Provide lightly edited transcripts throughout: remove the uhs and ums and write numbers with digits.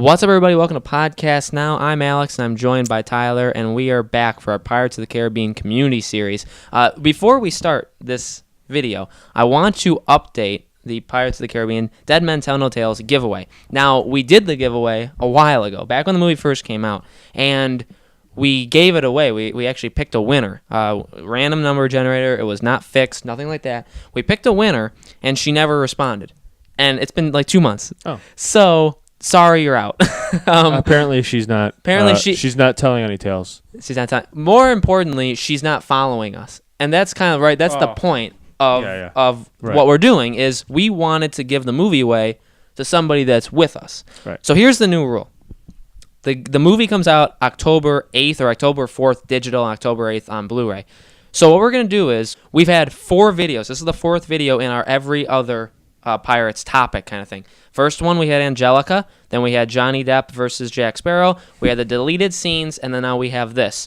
What's up, everybody? Welcome to Podcast Now. I'm Alex, and I'm joined by Tyler, and we are back for our Pirates of the Caribbean Community Series. Before we start this video, I want to update the Pirates of the Caribbean Dead Men Tell No Tales giveaway. Now, we did the giveaway a while ago, back when the movie first came out, and we gave it away. We actually picked a winner. Random number generator. It was not fixed, nothing like that. We picked a winner, and she never responded. And it's been like 2 months. Oh. So... sorry, you're out. Apparently, she's not. She's not telling any tales. She's not telling. More importantly, she's not following us, and that's kind of right. That's the point of right. What we're doing is we wanted to give the movie away to somebody that's with us. Right. So here's the new rule: the movie comes out October 8th or October 4th digital, and October 8th on Blu-ray. So what we're gonna do is we've had 4 videos. This is the 4th video in our every other Pirates topic kind of thing. First one, we had Angelica. Then we had Johnny Depp versus Jack Sparrow. We had the deleted scenes, and then now we have this.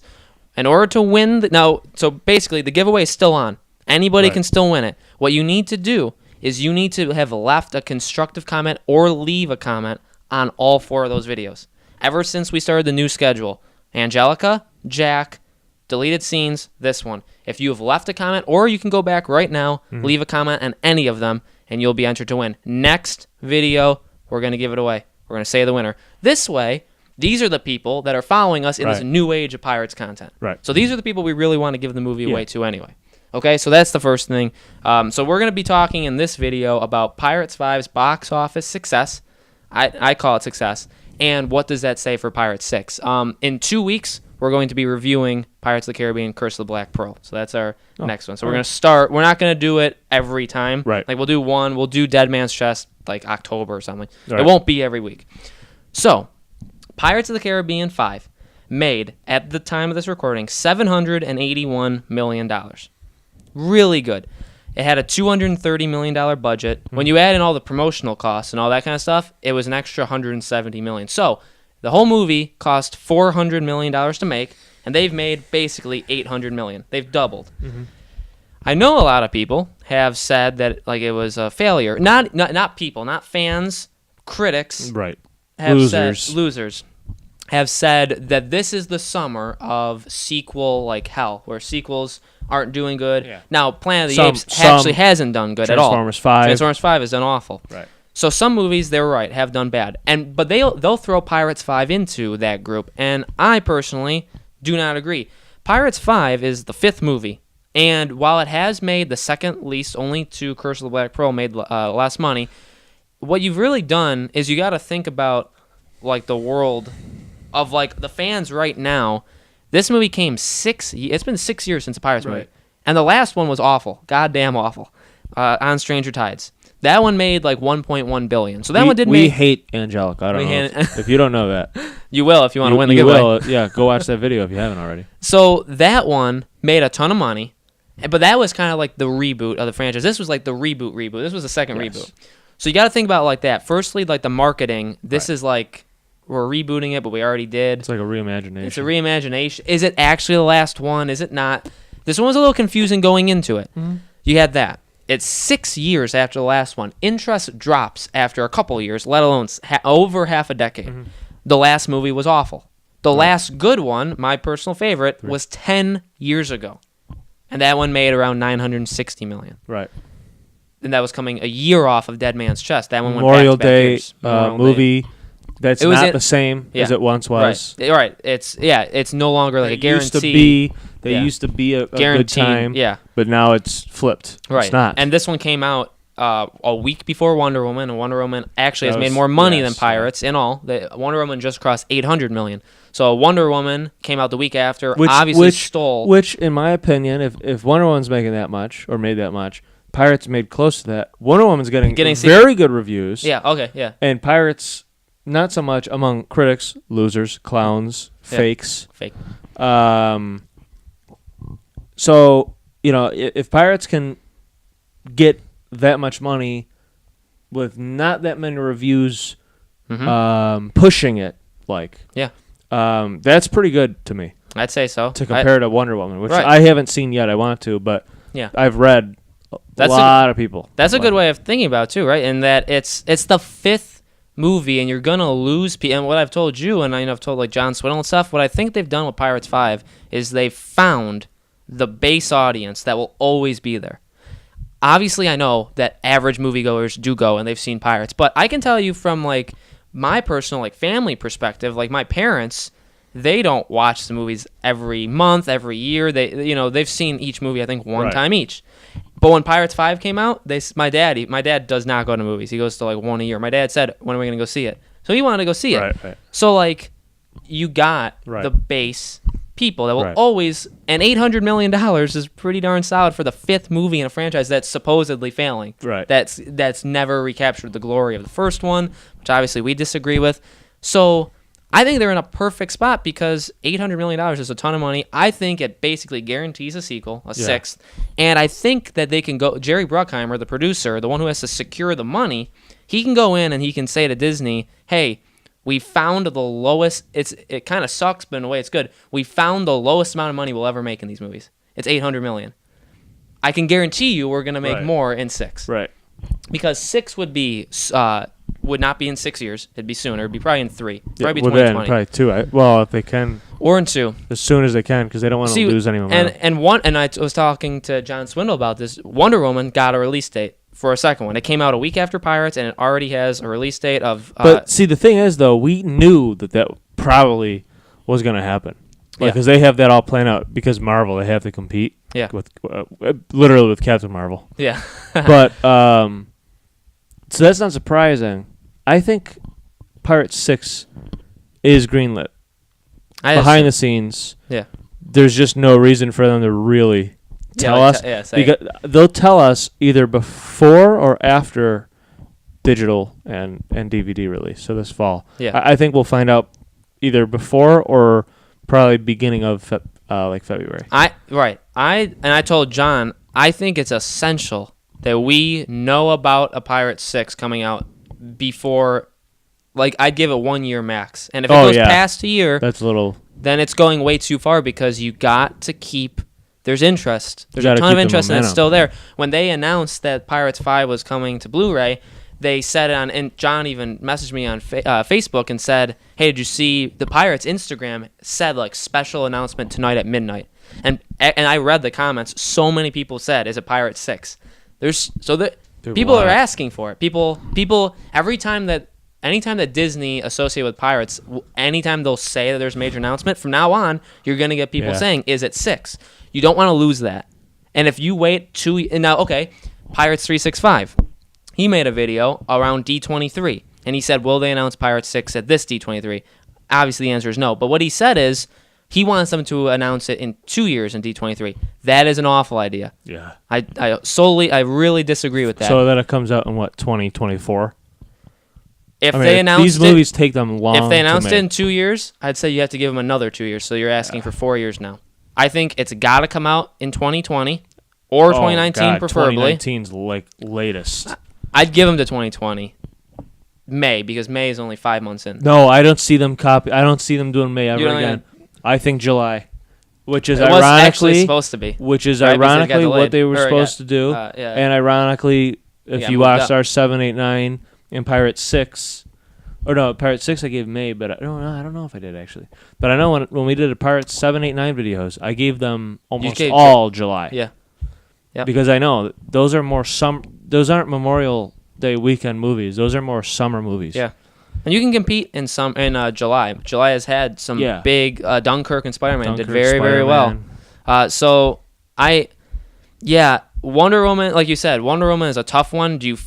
In order to win, so basically the giveaway is still on. Anybody can still win it. What you need to do is you need to have left a constructive comment or leave a comment on all 4 of those videos. Ever since we started the new schedule, Angelica, Jack, deleted scenes, this one. If you have left a comment, or you can go back right now, leave a comment on any of them, and you'll be entered to win. Next video, we're going to give it away. We're going to say the winner. This way, these are the people that are following us in this new age of Pirates content. Right. So these are the people we really want to give the movie away to anyway. Okay, so that's the first thing. So we're going to be talking in this video about Pirates 5's box office success. I call it success. And what does that say for Pirates 6? In 2 weeks, we're going to be reviewing Pirates of the Caribbean Curse of the Black Pearl. So that's our next one. So we're going to start. We're not going to do it every time. Right. Like we'll do one. We'll do Dead Man's Chest like October or something. Right. It won't be every week. So Pirates of the Caribbean 5 made, at the time of this recording, $781 million. Really good. It had a $230 million budget. When you add in all the promotional costs and all that kind of stuff, it was an extra $170 million. So the whole movie cost $400 million to make, and they've made basically $800 million. They've doubled. I know a lot of people have said that like it was a failure. Not people, not fans, critics. Right. Losers have said that this is the summer of sequel like hell, where sequels aren't doing good. Yeah. Now, Planet of the Apes actually hasn't done good at all. Transformers 5. Transformers 5 has done awful. Right. So some movies, they're right, have done bad, but they'll throw Pirates 5 into that group, and I personally do not agree. Pirates 5 is the 5th movie, and while it has made the second least, only to Curse of the Black Pearl made less money, what you've really done is you got to think about like the world of like the fans right now. This movie came it's been 6 years since a Pirates movie, and the last one was awful, goddamn awful, on Stranger Tides. That one made like $1.1 billion. So that one did make... We hate Angelica. I don't know if you don't know that. You will if you want to win the giveaway. Will. Yeah, go watch that video if you haven't already. So that one made a ton of money, but that was kind of like the reboot of the franchise. This was like the reboot. This was the second reboot. So you got to think about it like that. Firstly, like the marketing. This is like we're rebooting it, but we already did. It's like a reimagination. It's a reimagination. Is it actually the last one? Is it not? This one was a little confusing going into it. You had that. It's 6 years after the last one. Interest drops after a couple years, let alone over half a decade. The last movie was awful. The last good one, my personal favorite, was 10 years ago. And that one made around $960 million. Right. And that was coming a year off of Dead Man's Chest. That one went Memorial back-to-back Day years. Memorial movie. Day. That's not the same as it once was. Right. It's no longer like a guarantee. They used to be a good time. Yeah. But now it's flipped. Right. It's not. And this one came out a week before Wonder Woman, and Wonder Woman actually has made more money than Pirates in all. Wonder Woman just crossed $800 million. So Wonder Woman came out the week after, obviously stole. Which, in my opinion, if Wonder Woman's making that much, or made that much, Pirates made close to that. Wonder Woman's getting very good reviews. Yeah, okay, yeah. And Pirates... not so much among critics, losers, clowns, fakes. Fake. So, if Pirates can get that much money with not that many reviews pushing it, that's pretty good to me. I'd say so. To compare to Wonder Woman, which I haven't seen yet. I want to, but I've read a lot of people. That's a good way of thinking about it, too, right? In that it's the 5th movie, and you're gonna lose people. And what I've told you, and I've told like John Swindle and stuff, what I think they've done with Pirates 5 is they've found the base audience that will always be there. Obviously, I know that average moviegoers do go and they've seen Pirates, but I can tell you from like my personal like family perspective, like my parents, they don't watch the movies every month, every year. They've seen each movie I think one time each. But when Pirates 5 came out, my dad does not go to movies. He goes to like one a year. My dad said, "When are we going to go see it?" So he wanted to go see it. Right. So like you got the base people that will always, and $800 million is pretty darn solid for the 5th movie in a franchise that's supposedly failing. Right. That's never recaptured the glory of the first one, which obviously we disagree with. So I think they're in a perfect spot because $800 million is a ton of money. I think it basically guarantees a sequel, a 6th. And I think that they can go, Jerry Bruckheimer, the producer, the one who has to secure the money, he can go in and he can say to Disney, hey, we found the lowest, it kind of sucks, but in a way it's good. We found the lowest amount of money we'll ever make in these movies. It's $800 million. I can guarantee you we're going to make more in 6. Right. Because 6 would not be in 6 years. It'd be sooner. It'd be probably in 3. Probably 2020. Probably 2. Well, if they can. Or in 2. As soon as they can, because they don't want to lose any momentum. And I was talking to John Swindle about this. Wonder Woman got a release date for a second one. It came out a week after Pirates, and it already has a release date of... but see, the thing is, though, we knew that probably was going to happen. Because they have that all planned out. Because Marvel, they have to compete. Yeah. With literally with Captain Marvel. Yeah. But, so that's not surprising. I think Pirates 6 is greenlit. Behind the scenes. Yeah. There's just no reason for them to really... tell us because they'll tell us either before or after digital and DVD release. So this fall, I think we'll find out either before or probably beginning of February. I told John I think it's essential that we know about a Pirates 6 coming out before. Like I'd give it 1 year max, and if it goes past a year, then it's going way too far because you got to keep. There's interest. There's a ton of interest, and it's still there. When they announced that Pirates 5 was coming to Blu-ray, they said and John even messaged me on Facebook and said, hey, did you see the Pirates Instagram said, like, special announcement tonight at midnight? And I read the comments. So many people said, is it Pirates 6? People are asking for it. People, anytime that Disney associate with Pirates, anytime they'll say that there's a major announcement, from now on, you're going to get people saying, is it 6? You don't want to lose that. And if you wait Pirates 365. He made a video around D23, and he said, will they announce Pirates 6 at this D23? Obviously, the answer is no. But what he said is he wants them to announce it in 2 years in D23. That is an awful idea. Yeah. I really disagree with that. So then it comes out in, 2024? These movies take them long. If they announced it in 2 years, I'd say you have to give them another 2 years. So you're asking for 4 years now. I think it's got to come out in 2020 or 2019, preferably. 2019's latest. I'd give them to 2020. May, because May is only 5 months in. No, I don't see them I don't see them doing May ever again. I think July, which is was actually supposed to be. Which is ironically what they were supposed to do. And ironically, if you watch our 7, 8, 9 and Pirates 6. Or no, Pirates 6 I gave May, but I don't know if I did actually. But I know when we did a Pirates 7, 8, 9 videos, I gave them almost all July. Yeah. Yep. Because I know those are more those aren't Memorial Day weekend movies. Those are more summer movies. Yeah. And you can compete in July. July has had some big Dunkirk and Spider-Man did very, very well. Wonder Woman, like you said, Wonder Woman is a tough one. You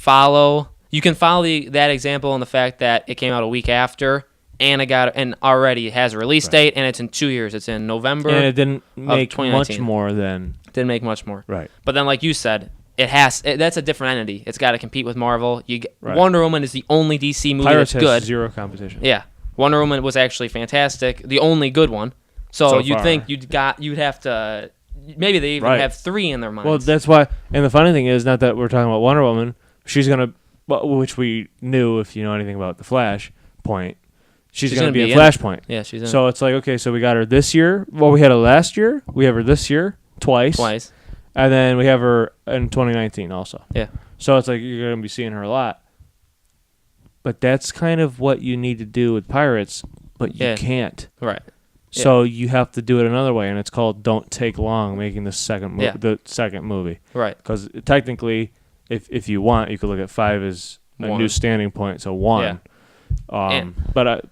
can follow that example in the fact that it came out a week after, and already has a release date, and it's in 2 years. It's in November. And it didn't make much more than. Didn't make much more. Right. But then, like you said, that's a different entity. It's got to compete with Marvel. Wonder Woman is the only DC movie Pirates that's good. Has zero competition. Yeah. Wonder Woman was actually fantastic, the only good one. So you'd think you'd have to. Maybe they even have 3 in their minds. Well, that's why. And the funny thing is, not that we're talking about Wonder Woman. She's gonna. Well, which we knew if you know anything about the Flashpoint, she's going to be in Flashpoint. Yeah, she's in. So it's like, okay, so we got her this year. Well, we had her last year. We have her this year twice. And then we have her in 2019 also. Yeah. So it's like you're going to be seeing her a lot. But that's kind of what you need to do with Pirates, but you can't. Right. So you have to do it another way, and it's called "Don't Take Long," making the second movie. Right. Because technically, if you want, you could look at 5 as a new standing point. So 1. Yeah.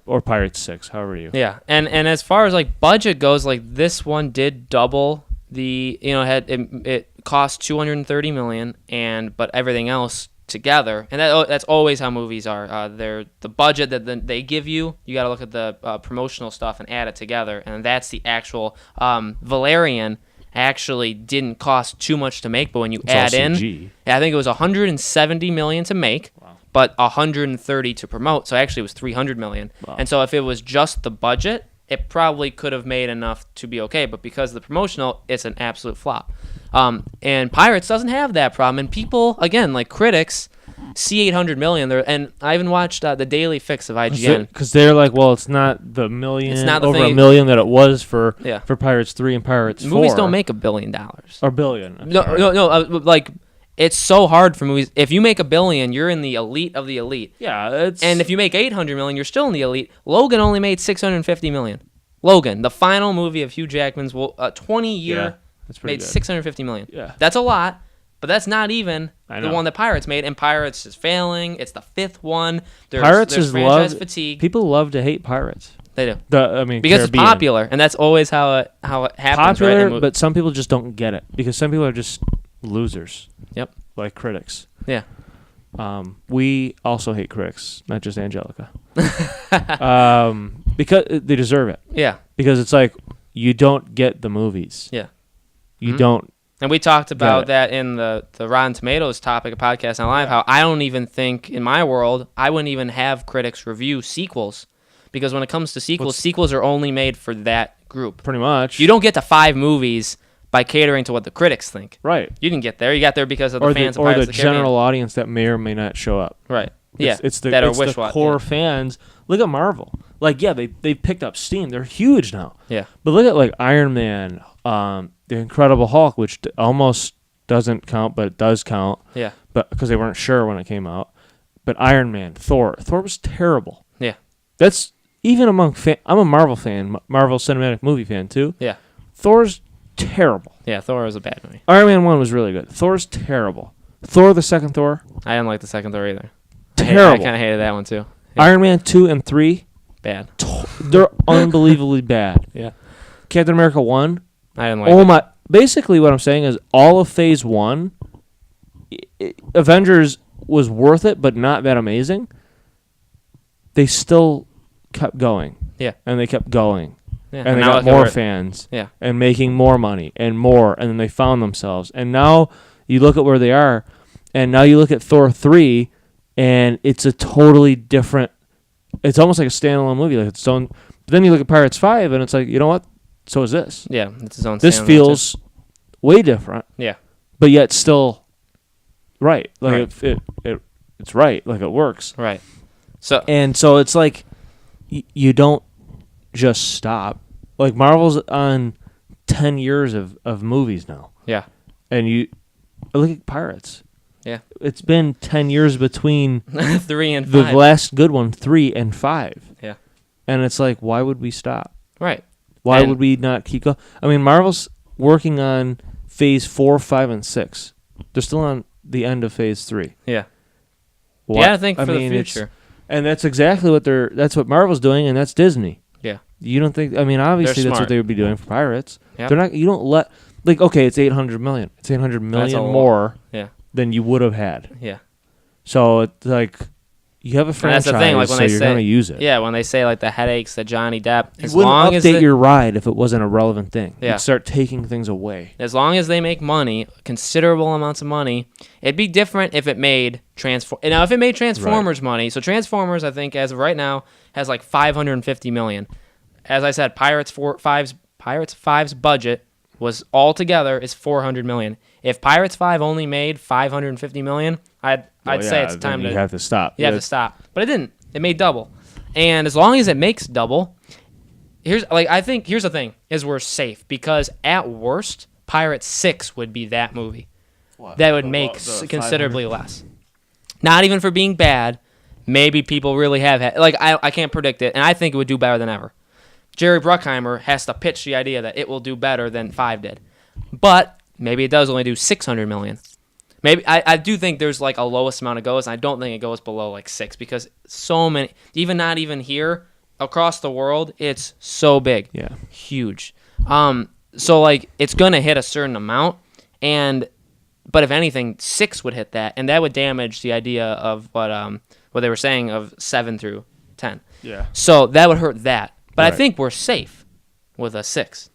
Or Pirates 6, however you. Yeah, and as far as like budget goes, like this one did double the it cost $230 million, but everything else together, and that's always how movies are. The budget that they give you, you got to look at the promotional stuff and add it together, and that's the actual. Valerian actually didn't cost too much to make, but when you add in, I think it was $170 million to make, but $130 to promote. So actually, it was $300 million. Wow. And so if it was just the budget, it probably could have made enough to be okay, but because of the promotional, it's an absolute flop. And Pirates doesn't have that problem, and people, again, like critics, see $800 million there. And I even watched the Daily Fix of IGN because they're like, well, it's not the million, it's not over $1 million that it was for Pirates 3 and Pirates 4. Movies don't make $1 billion or billion. No. Like it's so hard for movies. If you make $1 billion, you're in the elite of the elite. Yeah, and if you make $800 million, you're still in the elite. Logan only made $650 million. Logan, the final movie of Hugh Jackman's 20-year. Yeah. That's made good. $650 million. Yeah. That's a lot, but that's not even the one that Pirates made, and Pirates is failing. It's the 5th one. Pirates is franchise loved. fatigue. People love to hate Pirates. They do. Because it's popular, and that's always how it happens. Popular, right? but some people just don't get it because some people are just losers. Yep. Like critics. Yeah. We also hate critics, not just Angelica. Because they deserve it. Yeah. Because it's like you don't get the movies. Yeah. You don't. And we talked about that in the Rotten Tomatoes topic of Podcast on Live, how I don't even think, in my world, I wouldn't even have critics review sequels. Because when it comes to sequels, sequels are only made for that group. Pretty much. You don't get to 5 movies by catering to what the critics think. Right. You didn't get there. You got there because of the fans of Pirates of the Caribbean. General audience that may or may not show up. Right. It's the core fans. Look at Marvel. Like, they've picked up steam. They're huge now. Yeah. But look at, like, Iron Man, The Incredible Hulk, which almost doesn't count, but it does count. Yeah. But because they weren't sure when it came out. But Iron Man, Thor was terrible. Yeah. That's even among I'm a Marvel fan, Marvel Cinematic Movie fan too. Yeah. Thor's terrible. Yeah, Thor was a bad movie. Iron Man 1 was really good. Thor's terrible. Thor, the second Thor. I didn't like the second Thor either. Terrible. I kind of hated that one too. Yeah. Iron Man 2 and 3. Bad. They're unbelievably bad. Yeah. Captain America 1. I didn't like it. Basically what I'm saying is all of Phase 1, Avengers was worth it, but not that amazing. They still kept going. Yeah. And they kept going. Yeah. And they got more fans. Yeah. And making more money and more. And then they found themselves. And now you look at where they are, and now you look at Thor 3, and it's a totally different... It's almost like a standalone movie. Like its own. But then you look at Pirates 5, and it's like, you know what? So is this. Yeah, it's its own. This feels way different. Yeah. But yet still right. Like it's right. Like it works. Right. So it's like you don't just stop. Like Marvel's on 10 years of movies now. Yeah. And you look at Pirates. Yeah. It's been 10 years between 3 and 5. The last good one, 3 and 5. Yeah. And it's like, why would we stop? Right. Why would we not keep going? I mean, Marvel's working on Phase 4, 5, and 6. They're still on the end of Phase 3. Yeah. Yeah, I think for the future. And that's exactly that's what Marvel's doing, and that's Disney. Yeah. You don't think, I mean, obviously that's what they would be doing for Pirates. Yep. They're not, you don't let, like, okay, it's $800 million. It's $800 million more than you would have had. Yeah. So it's like, you have a franchise, that's the thing, like when you're going to use it. Yeah, when they say like the headaches that Johnny Depp, you wouldn't update your ride if it wasn't a relevant thing. Yeah. You'd start taking things away. As long as they make money, considerable amounts of money, it'd be different if it made Now, if it made Transformers money, so Transformers, I think, as of right now, has like $550 million. As I said, Pirates 5's budget was altogether is $400 million. If Pirates 5 only made $550 million, I'd say it's time to... You have to stop. You have to stop. But it didn't. It made double. And as long as it makes double, here's the thing, is we're safe. Because at worst, Pirates 6 would be that movie. What? That would make considerably less. Not even for being bad, maybe people really have had, like, I can't predict it, and I think it would do better than ever. Jerry Bruckheimer has to pitch the idea that it will do better than 5 did. But maybe it does only do $600 million. Maybe I do think there's like a lowest amount of goes, and I don't think it goes below like 6 because so many, not even here, across the world, it's so big. Yeah. Huge. So like it's gonna hit a certain amount, but if anything, 6 would hit that, and that would damage the idea of what they were saying of 7 through 10. Yeah. So that would hurt that. But right. I think we're safe with a 6.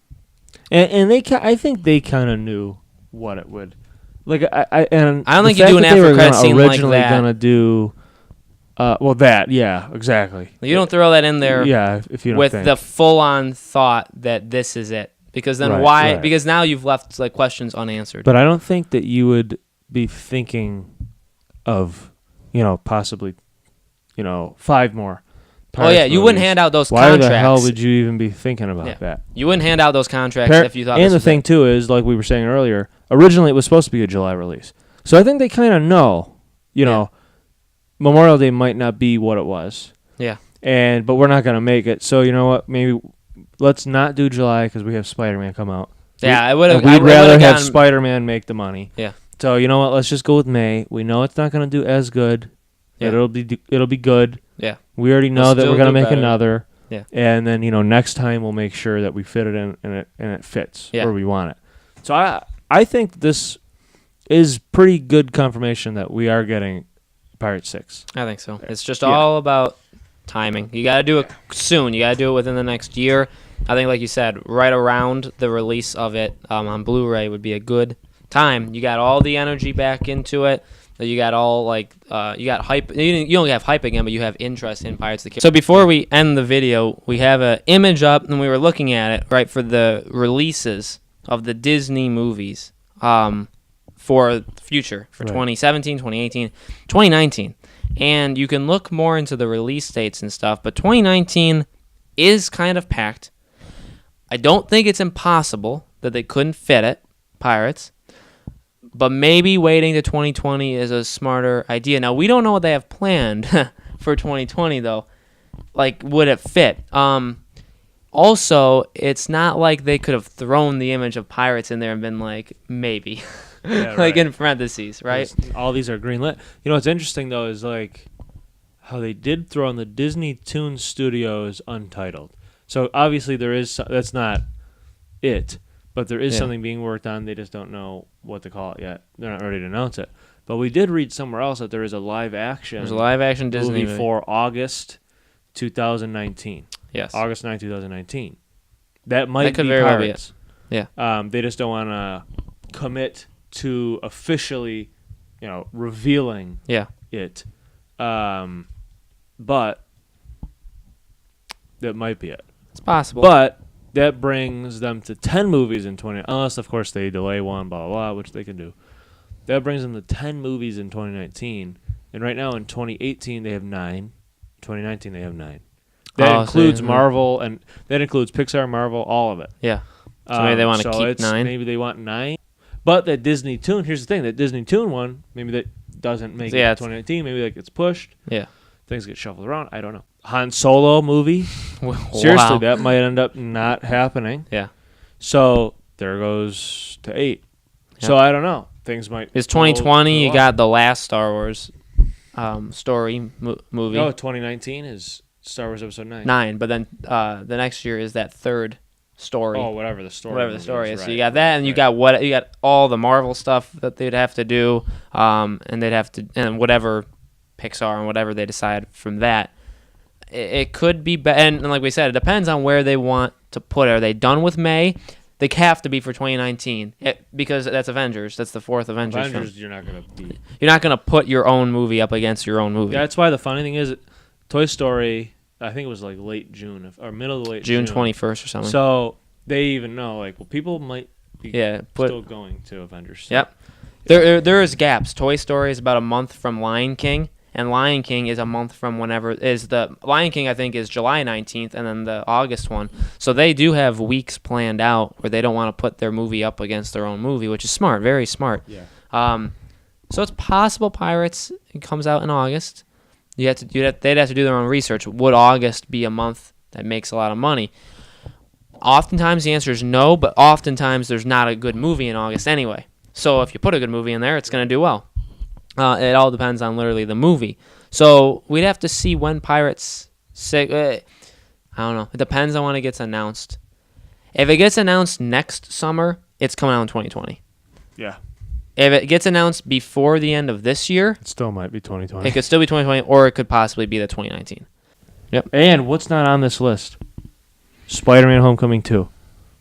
And I think they kind of knew what it would. Like I don't think you do an after credit scene like that. Originally gonna do, exactly. You don't throw that in there. Yeah, if you don't with think. the full-on thought that this is it, because then why? Right. Because now you've left like questions unanswered. But I don't think that you would be thinking of, possibly, 5 more. You wouldn't hand out those contracts. Why the hell would you even be thinking about that? You wouldn't hand out those contracts if you thought. And the thing too is, like we were saying earlier, originally it was supposed to be a July release. So I think they kind of know, Memorial Day might not be what it was. Yeah. But we're not gonna make it. So you know what? Maybe let's not do July because we have Spider-Man come out. Yeah, I would have. We'd rather have Spider-Man make the money. Yeah. So you know what? Let's just go with May. We know it's not gonna do as good. Yeah. It'll be good. Yeah. We already know that we're gonna make another. Yeah. And then next time we'll make sure that we fit it in and it fits where we want it. So I think this is pretty good confirmation that we are getting Pirate 6. I think so. It's just all about timing. You got to do it soon. You got to do it within the next year. I think, like you said, right around the release of it on Blu-ray would be a good time. You got all the energy back into it. You got all you got hype. You only have hype again, but you have interest in Pirates of the Caribbean. So before we end the video, we have an image up, and we were looking at it right for the releases of the Disney movies for the future for 2017, 2018, 2019, and you can look more into the release dates and stuff. But 2019 is kind of packed. I don't think it's impossible that they couldn't fit it, Pirates. But maybe waiting to 2020 is a smarter idea. Now, we don't know what they have planned for 2020, though. Like, would it fit? Also, it's not like they could have thrown the image of Pirates in there and been like, maybe. Yeah, like in parentheses, right? All these are greenlit. What's interesting, though, is like how they did throw in the Disney Toon Studios Untitled. So, obviously, that's not it. But there is something being worked on. They just don't know what to call it yet. They're not ready to announce it. But we did read somewhere else that there is a live action. There's a live action Disney movie for August 2019. Yes. August 9, 2019. That might be very Pirates. Well be it. Yeah. They just don't want to commit to officially, revealing it. But that might be it. It's possible. But that brings them to 10 movies in 20... Unless, of course, they delay one, blah, blah, blah, which they can do. That brings them to 10 movies in 2019. And right now, in 2018, they have 9. 2019, they have 9. That includes Marvel, and that includes Pixar, Marvel, all of it. Yeah. So maybe they want to keep 9. Maybe they want 9. But that Disney Toon... Here's the thing. That Disney Toon one, maybe that doesn't make it in 2019. Maybe that gets pushed. Yeah. Things get shuffled around. I don't know. Han Solo movie. Seriously, that might end up not happening. Yeah. So there goes to 8. Yeah. So I don't know. Things might. It's 2020. You got the last Star Wars story movie. No, 2019 is Star Wars Episode 9. 9, but then the next year is that third story. Oh, whatever the story. Whatever the story is. Right, so you got that, and you got all the Marvel stuff that they'd have to do, and they'd have to, and whatever Pixar and whatever they decide from that. It could be, and like we said, it depends on where they want to put it. Are they done with May? They have to be for 2019 because that's Avengers. That's the fourth Avengers film. You're not going to beat. You're not going to put your own movie up against your own movie. Yeah, that's why the funny thing is, Toy Story, I think it was like late June, or middle of late June. June 21st or something. So they even know, like, well, people might be still going to Avengers. So. Yep. There is gaps. Toy Story is about a month from Lion King. And Lion King is a month from whenever is the Lion King. I think is July 19th, and then the August one. So they do have weeks planned out where they don't want to put their movie up against their own movie, which is smart, very smart. Yeah. So it's possible Pirates comes out in August. they'd have to do their own research. Would August be a month that makes a lot of money? Oftentimes the answer is no, but oftentimes there's not a good movie in August anyway. So if you put a good movie in there, it's going to do well. It all depends on literally the movie. So we'd have to see when Pirates 6... I don't know. It depends on when it gets announced. If it gets announced next summer, it's coming out in 2020. Yeah. If it gets announced before the end of this year... It still might be 2020. It could still be 2020, or it could possibly be the 2019. Yep. And what's not on this list? Spider-Man Homecoming 2.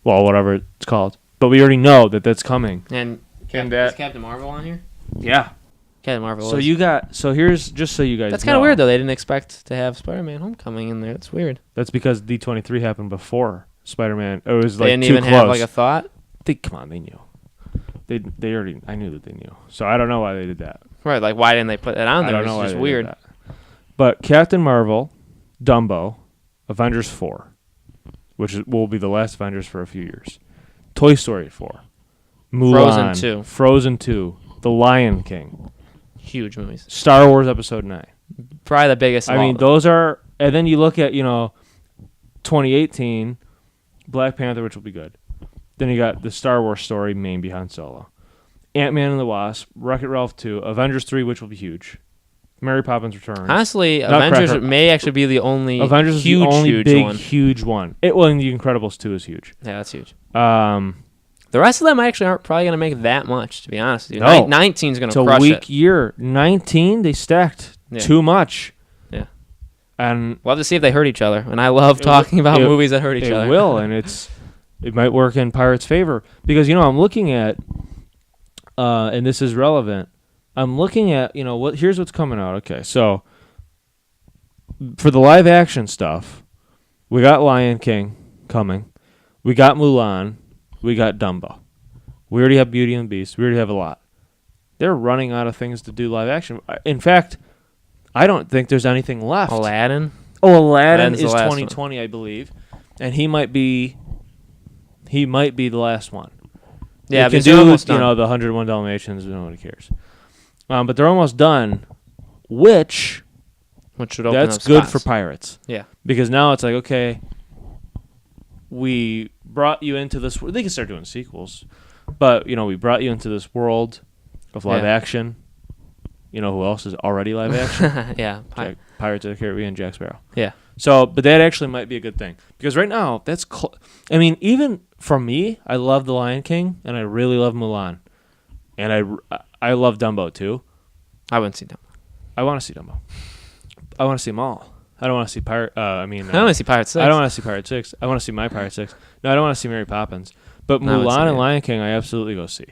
Well, whatever it's called. But we already know that that's coming. And is Captain Marvel on here? Yeah. Captain Marvel. So here's just so you guys. That's kind of weird though. They didn't expect to have Spider-Man Homecoming in there. That's weird. That's because D23 happened before Spider-Man. It was they like didn't too even close. have like a thought. Come on, they knew. They already. I knew that they knew. So I don't know why they did that. Right. Like why didn't they put that on there? I don't know why it's just they weird. did that. But Captain Marvel, Dumbo, Avengers 4, which will be the last Avengers for a few years. Toy Story 4, Mulan, Frozen 2, The Lion King. Huge movies. Star Wars Episode 9. Probably the biggest. I mean, those are... And then you look at, 2018, Black Panther, which will be good. Then you got the Star Wars story, main behind Solo. Ant-Man and the Wasp, Wreck-It Ralph 2, Avengers 3, which will be huge. Mary Poppins Returns. Honestly, Avengers may actually be the only Avengers huge, is the only huge big, one. huge one. Well, and The Incredibles 2 is huge. Yeah, that's huge. The rest of them actually aren't probably going to make that much, to be honest with you. No. 19 is going to It's crush a weak year. 19, they stacked too much. Yeah. And we'll have to see if they hurt each other. And I love talking about movies that hurt each other. It will, and it might work in Pirates' favor. Because, I'm looking at, and this is relevant, I'm looking at, here's what's coming out. Okay, so for the live action stuff, we got Lion King coming. We got Mulan. We got Dumbo. We already have Beauty and the Beast. We already have a lot. They're running out of things to do live action. In fact, I don't think there's anything left. Aladdin? Oh, Aladdin is 2020, I believe. And he might be the last one. Yeah, they can do, the 101 Dalmatians, nobody cares. But they're almost done, which should open that's up good spots for Pirates. Yeah. Because now it's like, okay, we brought you into this. They can start doing sequels, but we brought you into this world of live action. You know who else is already live action? Yeah, Pirates of the Caribbean, Jack Sparrow. Yeah. So, but that actually might be a good thing because right now that's. Even for me, I love The Lion King and I really love Mulan, and I love Dumbo too. I wouldn't see Dumbo. I want to see Dumbo. I want to see them all. I don't want to see Pirate. I don't want to see Pirates 6. I don't want to see Pirate 6. I want to see my Pirate 6. No, I don't want to see Mary Poppins. But Mulan and Lion King, I absolutely go see.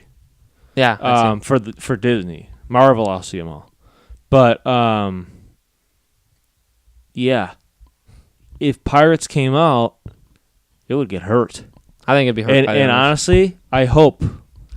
Yeah. For Disney, Marvel, I'll see them all. But yeah, if Pirates came out, it would get hurt. I think it'd be hurt. And honestly, I hope.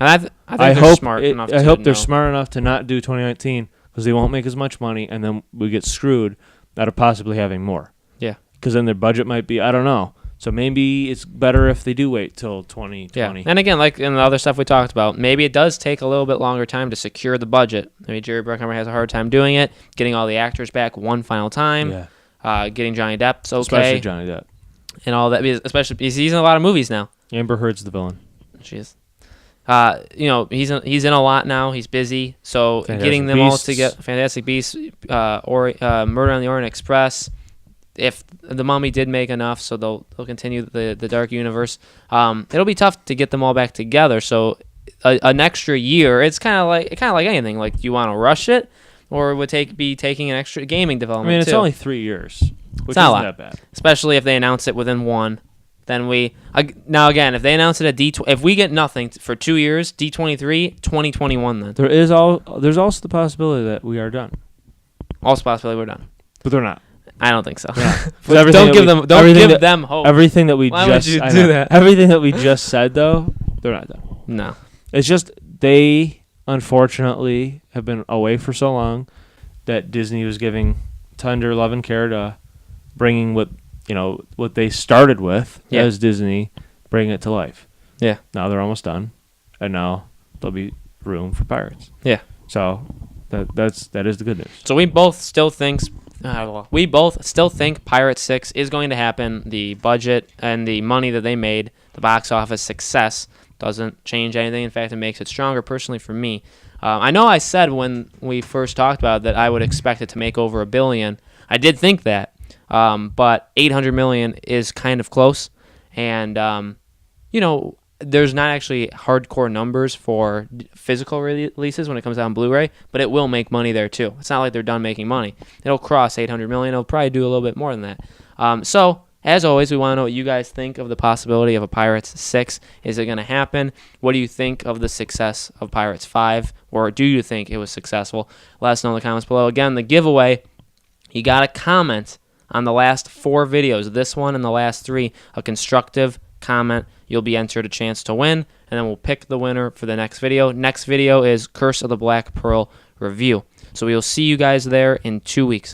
I think they're smart enough. I hope they're smart enough to not do 2019 because they won't make as much money, and then we get screwed out of possibly having more. Yeah. Because then their budget might be, I don't know. So maybe it's better if they do wait till 2020. Yeah. And again, like in the other stuff we talked about, maybe it does take a little bit longer time to secure the budget. I mean, Jerry Bruckheimer has a hard time doing it, getting all the actors back one final time. Yeah. Getting Johnny Depp's okay. Especially Johnny Depp. And all that, especially because he's in a lot of movies now. Amber Heard's the villain. She is. He's in a lot now. He's busy. So getting them all together, Fantastic Beasts, Murder on the Orient Express. If The Mummy did make enough, so they'll continue the Dark Universe. It'll be tough to get them all back together. So an extra year, it's kind of like anything. Like, do you want to rush it, or it would be taking an extra gaming development? I mean, it's only 3 years, which isn't that bad. Especially if they announce it within one. Then now again, if they announce it at if we get nothing for 2 years, D23, 2021 then. There's also the possibility that we are done. Also possibility we're done. But they're not. I don't think so. Yeah. Don't give them hope. Everything that we Why just would you do that? Everything that we just said though, they're not done. No. It's just they unfortunately have been away for so long that Disney was giving tender love and care to bringing what they started with as Disney, bringing it to life. Yeah. Now they're almost done, and now there'll be room for Pirates. Yeah. So that is the good news. So we both still think We both still think Pirates 6 is going to happen. The budget and the money that they made, the box office success, doesn't change anything. In fact, it makes it stronger personally for me. I know I said when we first talked about it that I would expect it to make over $1 billion. I did think that, but $800 million is kind of close. And, there's not actually hardcore numbers for physical releases when it comes out on Blu-ray, but it will make money there too. It's not like they're done making money. It'll cross $800 million. It'll probably do a little bit more than that. So, as always, we want to know what you guys think of the possibility of a Pirates 6. Is it going to happen? What do you think of the success of Pirates 5? Or do you think it was successful? Let us know in the comments below. Again, the giveaway, you got to comment on the last 4 videos, this one and the last 3, a constructive comment. You'll be entered a chance to win, and then we'll pick the winner for the next video. Next video is Curse of the Black Pearl review. So we will see you guys there in 2 weeks.